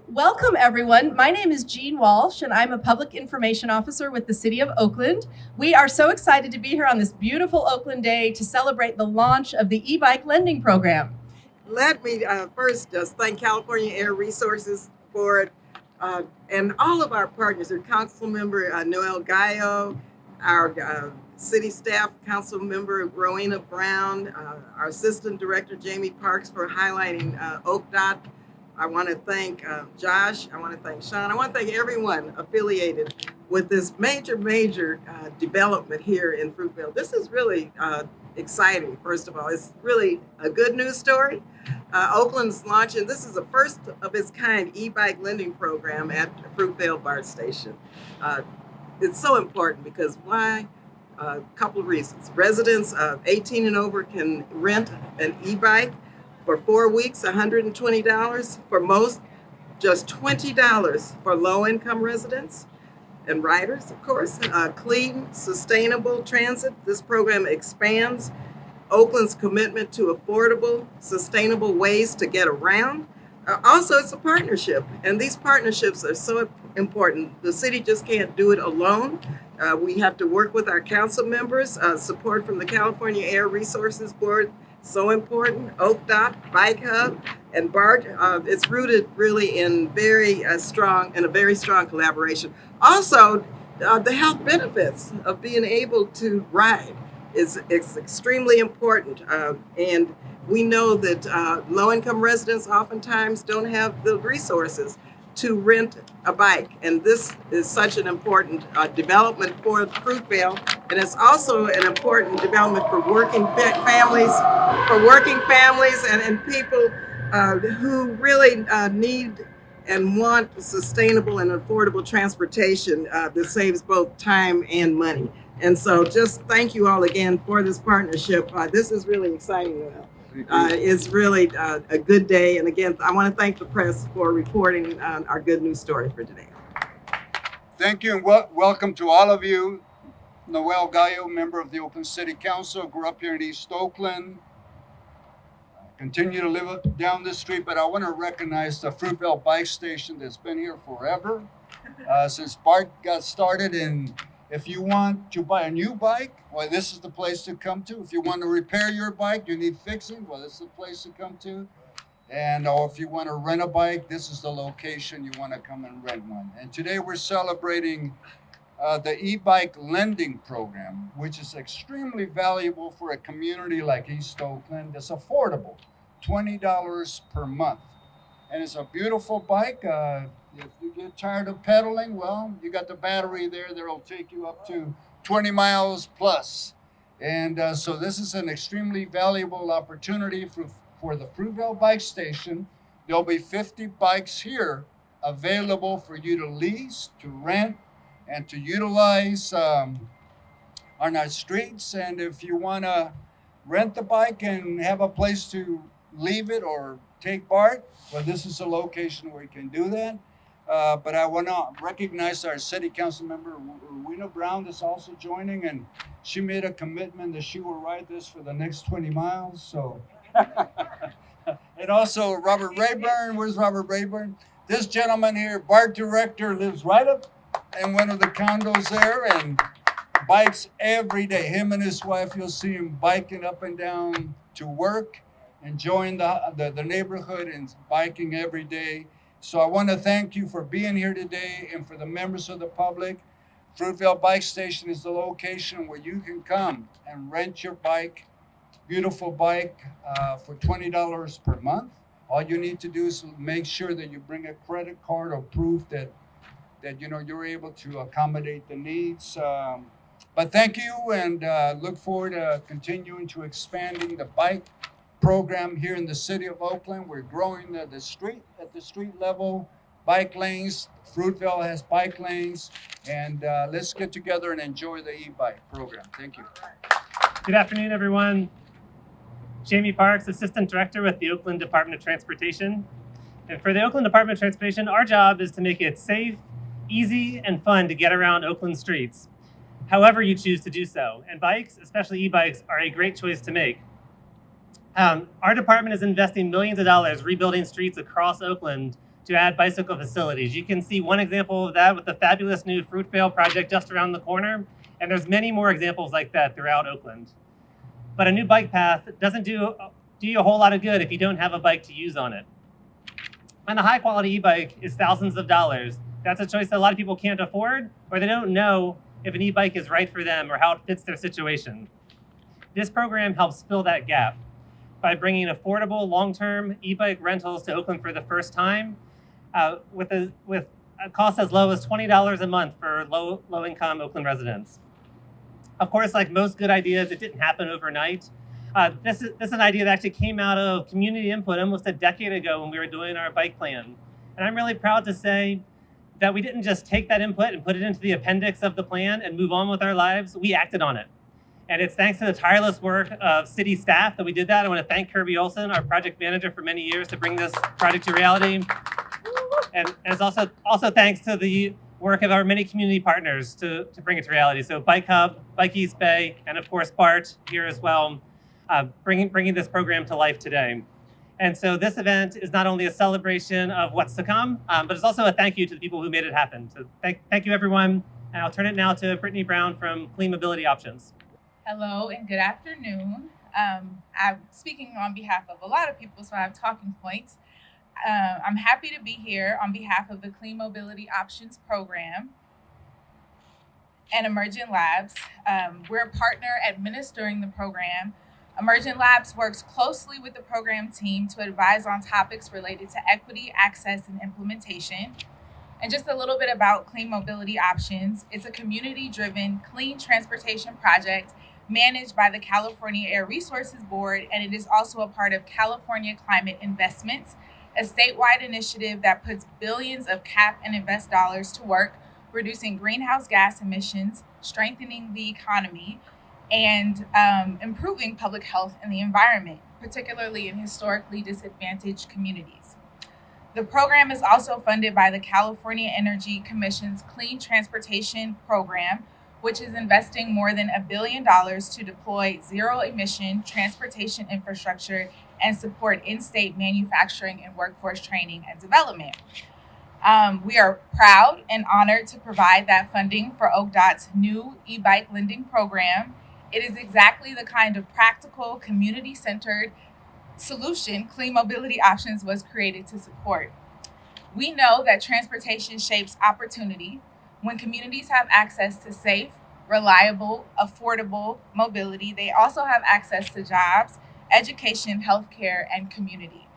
Welcome, everyone. My name is Jean Walsh, and I'm a Public Information Officer with the City of Oakland. We are so excited to be here on this beautiful Oakland day to celebrate the launch of the e-bike lending program. Let me first just thank California Air Resources Board and all of our partners, our council member Noel Gallo, our city staff council member Rowena Brown, our assistant director Jamie Parks for highlighting OakDOT. I want to thank Josh. I want to thank Sean. I want to thank everyone affiliated with this major development here in Fruitvale. This is really exciting. First of all, it's really a good news story. Oakland's launching, this is the first of its kind e-bike lending program at Fruitvale BART Station. It's so important because why? A couple of reasons. Residents 18 and over can rent an e-bike for 4 weeks, $120. For most, just $20 for low-income residents and riders, of course. Clean, sustainable transit. This program expands Oakland's commitment to affordable, sustainable ways to get around. Also, it's a partnership, and these partnerships are so important. The city just can't do it alone. We have to work with our council members, support from the California Air Resources Board, so important. OakDOT, Bike Hub, and BART. It's rooted really in a very strong collaboration. Also, the health benefits of being able to ride is extremely important, and we know that low-income residents oftentimes don't have the resources to rent a bike, and this is such an important development for Fruitvale, and it's also an important development for working families, and people who really need and want sustainable and affordable transportation that saves both time and money. And so just thank you all again for this partnership. This is really exciting. It's really a good day. And again, I want to thank the press for reporting our good news story for today. Thank you, and welcome to all of you. Noel Gallo, member of the Oakland City Council, grew up here in East Oakland. Continue to live down this street, but I want to recognize the Fruitvale Bike Station that's been here forever, since BART got started. And if you want to buy a new bike, well, this is the place to come to. If you want to repair your bike, you need fixing, well, this is the place to come to. And or if you want to rent a bike, this is the location you want to come and rent one. And today we're celebrating the e-bike lending program, which is extremely valuable for a community like East Oakland. It's affordable, $20 per month. And it's a beautiful bike. If you get tired of pedaling, well, you got the battery there that'll take you up to 20 miles plus. And so this is an extremely valuable opportunity for the Fruitvale Bike Station. There'll be 50 bikes here available for you to lease, to rent, and to utilize on our streets. And if you want to rent the bike and have a place to leave it or take BART, well, this is a location where you can do that. But I want to recognize our city council member, Rowena Brown, that's also joining, and she made a commitment that she will ride this for the next 20 miles. So, and also Robert Rayburn. Where's Robert Rayburn? This gentleman here, BART director, lives right up in one of the condos there and bikes every day. Him and his wife, you'll see him biking up and down to work, enjoying the neighborhood and biking every day. So I want to thank you for being here today, and for the members of the public. Fruitvale Bike Station is the location where you can come and rent your bike, beautiful bike, for $20 per month. All you need to do is make sure that you bring a credit card or proof that you're able to accommodate the needs. But thank you, and look forward to continuing to expanding the bike program here in the city of Oakland. We're growing at the street level, bike lanes. Fruitvale has bike lanes, and let's get together and enjoy the e-bike program. Thank you. Good afternoon, everyone. Jamie Parks, Assistant Director with the Oakland Department of Transportation. And for the Oakland Department of Transportation, our job is to make it safe, easy, and fun to get around Oakland streets, however you choose to do so. And bikes, especially e-bikes, are a great choice to make. Our department is investing millions of dollars rebuilding streets across Oakland to add bicycle facilities. You can see one example of that with the fabulous new Fruitvale project just around the corner, and there's many more examples like that throughout Oakland. But a new bike path doesn't do you a whole lot of good if you don't have a bike to use on it. And a high quality e-bike is thousands of dollars. That's a choice that a lot of people can't afford, or they don't know if an e-bike is right for them or how it fits their situation. This program helps fill that gap by bringing affordable long-term e-bike rentals to Oakland for the first time with a cost as low as $20 a month for low-income Oakland residents. Of course, like most good ideas, it didn't happen overnight. This is an idea that actually came out of community input almost a decade ago when we were doing our bike plan. And I'm really proud to say that we didn't just take that input and put it into the appendix of the plan and move on with our lives. We acted on it. And it's thanks to the tireless work of city staff that we did that. I want to thank Kirby Olson, our project manager for many years, to bring this project to reality. And it's also thanks to the work of our many community partners to bring it to reality. So Bike Hub, Bike East Bay, and of course BART here as well, bringing this program to life today. And so this event is not only a celebration of what's to come, but it's also a thank you to the people who made it happen. So thank you, everyone. And I'll turn it now to Brittany Brown from Clean Mobility Options. Hello and good afternoon. I'm speaking on behalf of a lot of people, so I have talking points. I'm happy to be here on behalf of the Clean Mobility Options Program and Emergent Labs. We're a partner administering the program. Emergent Labs works closely with the program team to advise on topics related to equity, access, and implementation. And just a little bit about Clean Mobility Options. It's a community-driven clean transportation project managed by the California Air Resources Board, and it is also a part of California Climate Investments, a statewide initiative that puts billions of cap and invest dollars to work, reducing greenhouse gas emissions, strengthening the economy, and improving public health and the environment, particularly in historically disadvantaged communities. The program is also funded by the California Energy Commission's Clean Transportation Program, which is investing more than $1 billion to deploy zero-emission transportation infrastructure and support in-state manufacturing and workforce training and development. We are proud and honored to provide that funding for OCDOT's new e-bike lending program. It is exactly the kind of practical, community-centered solution Clean Mobility Options was created to support. We know that transportation shapes opportunity. When communities have access to safe, reliable, affordable mobility, they also have access to jobs, education, healthcare, and community.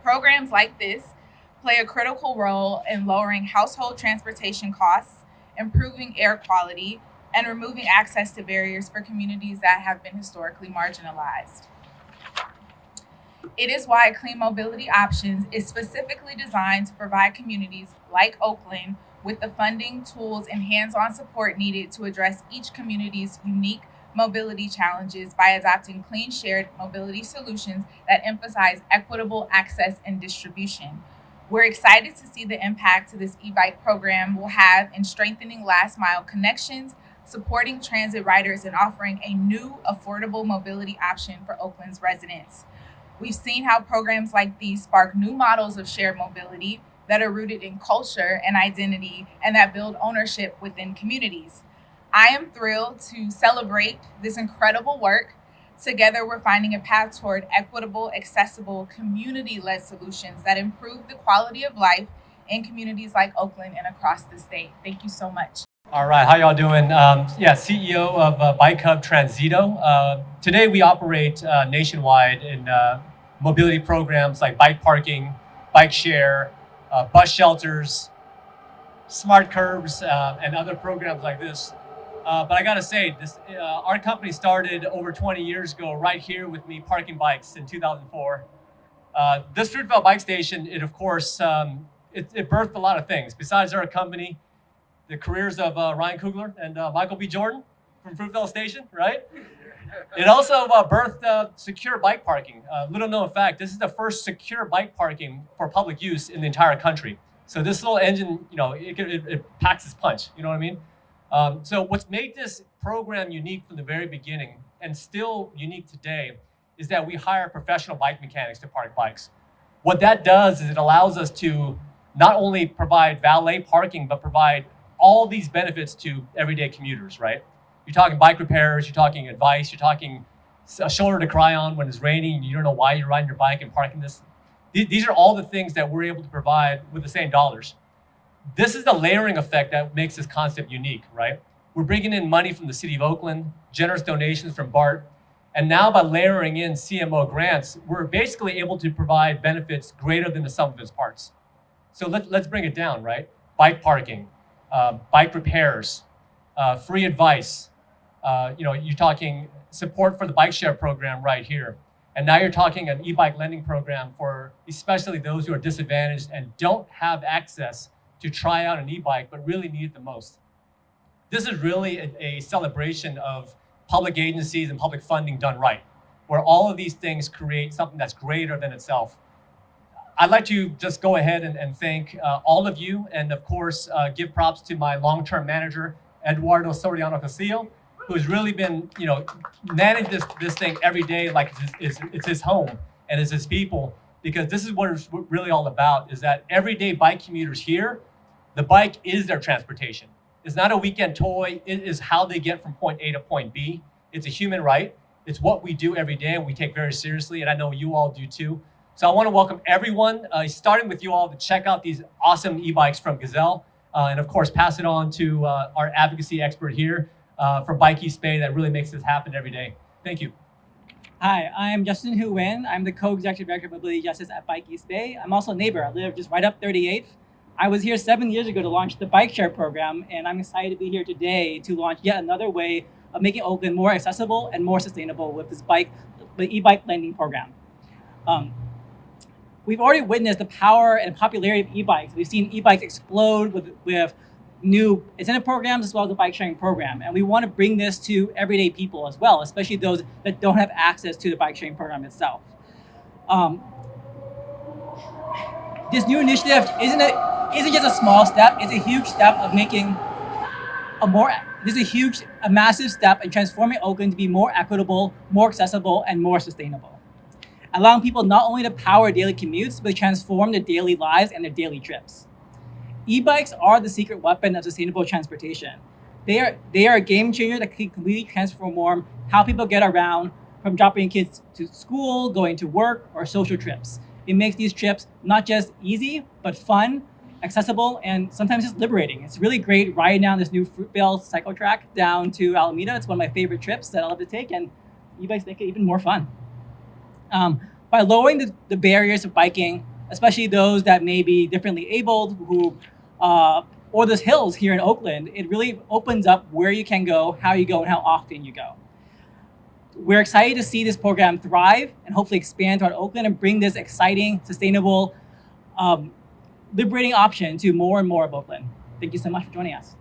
Programs like this play a critical role in lowering household transportation costs, improving air quality, and removing access to barriers for communities that have been historically marginalized. It is why Clean Mobility Options is specifically designed to provide communities like Oakland with the funding, tools, and hands-on support needed to address each community's unique mobility challenges by adopting clean shared mobility solutions that emphasize equitable access and distribution. We're excited to see the impact this e-bike program will have in strengthening last mile connections, supporting transit riders, and offering a new affordable mobility option for Oakland's residents. We've seen how programs like these spark new models of shared mobility that are rooted in culture and identity and that build ownership within communities. I am thrilled to celebrate this incredible work. Together, we're finding a path toward equitable, accessible, community-led solutions that improve the quality of life in communities like Oakland and across the state. Thank you so much. All right, how y'all doing? CEO of Bike Hub Transito. Today we operate nationwide in mobility programs like bike parking, bike share, bus shelters, smart curbs, and other programs like this. But I gotta say, our company started over 20 years ago right here with me parking bikes in 2004. This Fruitvale Bike Station, it birthed a lot of things. Besides our company, the careers of Ryan Kugler and Michael B. Jordan from Fruitvale Station, right? It also birthed secure bike parking. Little known fact, this is the first secure bike parking for public use in the entire country. So this little engine, it packs its punch, you know what I mean? So what's made this program unique from the very beginning and still unique today is that we hire professional bike mechanics to park bikes. What that does is it allows us to not only provide valet parking, but provide all these benefits to everyday commuters, right? You're talking bike repairs, you're talking advice, you're talking a shoulder to cry on when it's raining and you don't know why you're riding your bike and parking this. These are all the things that we're able to provide with the same dollars. This is the layering effect that makes this concept unique, right? We're bringing in money from the city of Oakland, generous donations from BART, and now by layering in CMO grants, we're basically able to provide benefits greater than the sum of its parts. So let's bring it down, right? Bike parking, bike repairs, free advice. You're talking support for the bike share program right here. And now you're talking an e-bike lending program for especially those who are disadvantaged and don't have access to try out an e-bike, but really need it the most. This is really a celebration of public agencies and public funding done right, where all of these things create something that's greater than itself. I'd like to just go ahead and thank all of you, and of course, give props to my long-term manager, Eduardo Soriano Castillo, who's really been, manage this thing every day like it's his home and it's his people, because this is what it's really all about, is that everyday bike commuters here, the bike is their transportation. It's not a weekend toy. It is how they get from point A to point B. It's a human right. It's what we do every day and we take very seriously, and I know you all do too. So I want to welcome everyone, starting with you all, to check out these awesome e-bikes from Gazelle, and of course pass it on to our advocacy expert here from Bike East Bay that really makes this happen every day. Thank you. Hi, I'm Justin Hu Nguyen. I'm the co-executive director of Mobility Justice at Bike East Bay. I'm also a neighbor. I live just right up 38th. I was here 7 years ago to launch the bike share program, and I'm excited to be here today to launch yet another way of making Oakland more accessible and more sustainable with this the e-bike lending program. We've already witnessed the power and popularity of e-bikes. We've seen e-bikes explode with new incentive programs as well as the bike sharing program. And we want to bring this to everyday people as well, especially those that don't have access to the bike sharing program itself. This new initiative isn't just a small step, it's a huge step of making a massive step in transforming Oakland to be more equitable, more accessible, and more sustainable. Allowing people not only to power daily commutes, but transform their daily lives and their daily trips. E-bikes are the secret weapon of sustainable transportation. They are a game changer that can completely transform how people get around, from dropping kids to school, going to work, or social trips. It makes these trips not just easy, but fun, accessible, and sometimes just liberating. It's really great riding down this new Fruitvale cycle track down to Alameda. It's one of my favorite trips that I love to take, and e-bikes make it even more fun. By lowering the barriers of biking, especially those that may be differently abled, or those hills here in Oakland, it really opens up where you can go, how you go, and how often you go. We're excited to see this program thrive and hopefully expand throughout Oakland and bring this exciting, sustainable, liberating option to more and more of Oakland. Thank you so much for joining us.